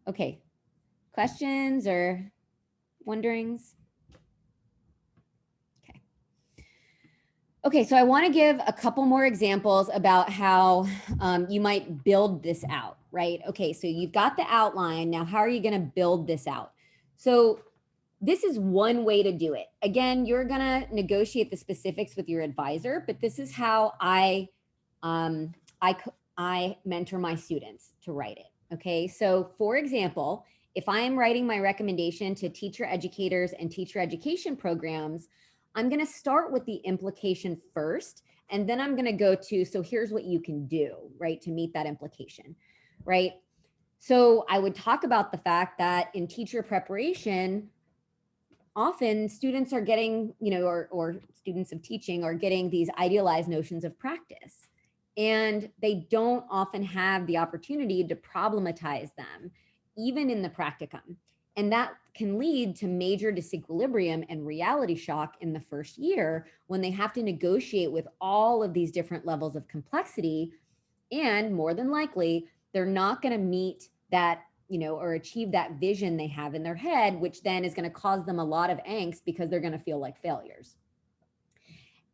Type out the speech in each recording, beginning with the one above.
Okay, questions or wonderings? Okay. Okay, so I want to give a couple more examples about how you might build this out, right? Okay, so you've got the outline. Now, how are you going to build this out? So this is one way to do it. Again, you're going to negotiate the specifics with your advisor, but this is how um, I mentor my students to write it. Okay, so for example, if I am writing my recommendation to teacher educators and teacher education programs, I'm going to start with the implication first, and then I'm going to go to, so here's what you can do, right, to meet that implication, right? So I would talk about the fact that in teacher preparation, often students are getting, or students of teaching are getting these idealized notions of practice. And they don't often have the opportunity to problematize them, even in the practicum. And that can lead to major disequilibrium and reality shock in the first year when they have to negotiate with all of these different levels of complexity. And more than likely, they're not going to meet that, or achieve that vision they have in their head, which then is going to cause them a lot of angst because they're going to feel like failures.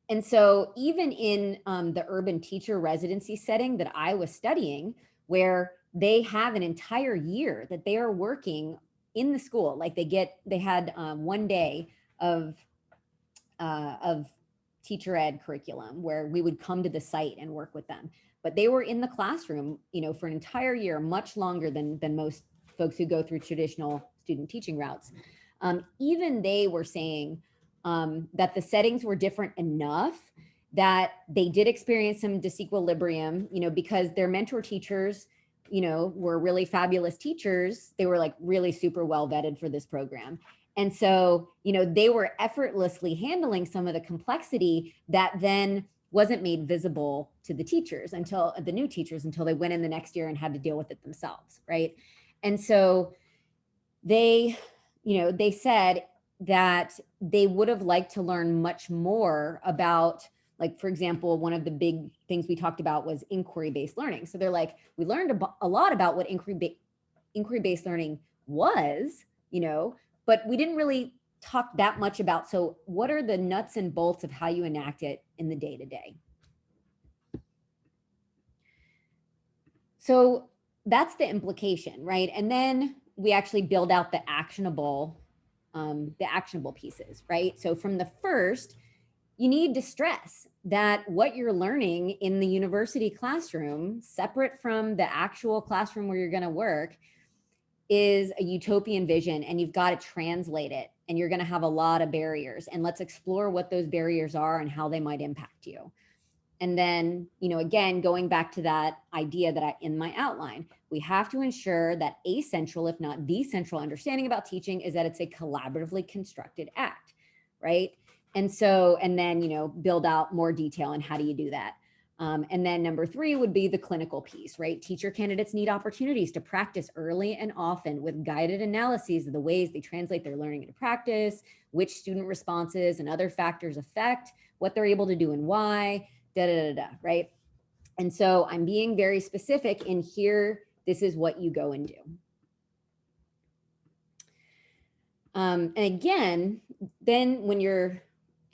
And so even in the urban teacher residency setting that I was studying, where they have an entire year that they are working in the school, like they had 1 day of teacher ed curriculum where we would come to the site and work with them. But they were in the classroom, for an entire year, much longer than most folks who go through traditional student teaching routes. Even they were saying that the settings were different enough that they did experience some disequilibrium, because their mentor teachers, were really fabulous teachers. They were like really super well vetted for this program. And so, they were effortlessly handling some of the complexity that then wasn't made visible to the teachers until the new teachers, until they went in the next year and had to deal with it themselves, right? And so they said that they would have liked to learn much more about, like, for example, one of the big things we talked about was inquiry-based learning. So they're like, we learned a lot about what inquiry-based learning was, but we didn't really talk that much about, so what are the nuts and bolts of how you enact it in the day-to-day? So that's the implication, right? And then we actually build out the actionable pieces, right? So from the first, you need to stress that what you're learning in the university classroom, separate from the actual classroom where you're going to work, is a utopian vision, and you've got to translate it, and you're going to have a lot of barriers, and let's explore what those barriers are and how they might impact you. And then, again, going back to that idea that in my outline, we have to ensure that a central, if not the central understanding about teaching is that it's a collaboratively constructed act, right? And so, and then, build out more detail on how do you do that. And then number 3 would be the clinical piece, right? Teacher candidates need opportunities to practice early and often with guided analyses of the ways they translate their learning into practice, which student responses and other factors affect what they're able to do and why, right? And so I'm being very specific in here. This is what you go and do. And again, then when you're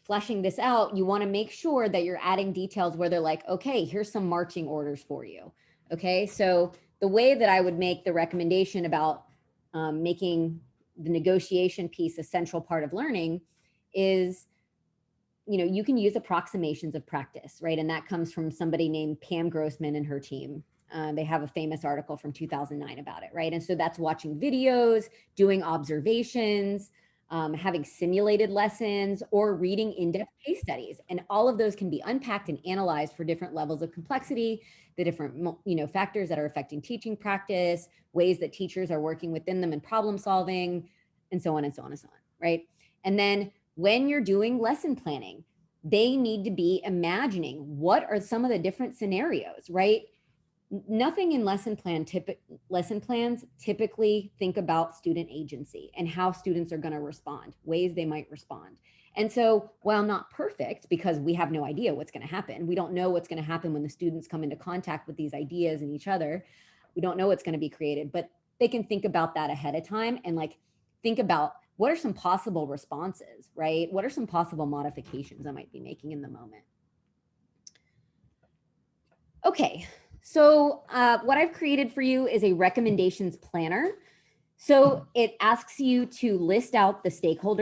fleshing this out, you want to make sure that you're adding details where they're like, okay, here's some marching orders for you. Okay, so the way that I would make the recommendation about making the negotiation piece a central part of learning is, you can use approximations of practice, right? And that comes from somebody named Pam Grossman and her team. They have a famous article from 2009 about it, right? And so that's watching videos, doing observations, having simulated lessons, or reading in-depth case studies. And all of those can be unpacked and analyzed for different levels of complexity, the different factors that are affecting teaching practice, ways that teachers are working within them in problem solving, and so on and so on and so on, right? And then when you're doing lesson planning, they need to be imagining what are some of the different scenarios, right? Nothing in lesson plans typically think about student agency and how students are going to respond, ways they might respond. And so while not perfect, because we have no idea what's going to happen, we don't know what's going to happen when the students come into contact with these ideas and each other, we don't know what's going to be created, but they can think about that ahead of time and like think about what are some possible responses, right? What are some possible modifications I might be making in the moment? Okay, so what I've created for you is a recommendations planner. So it asks you to list out the stakeholders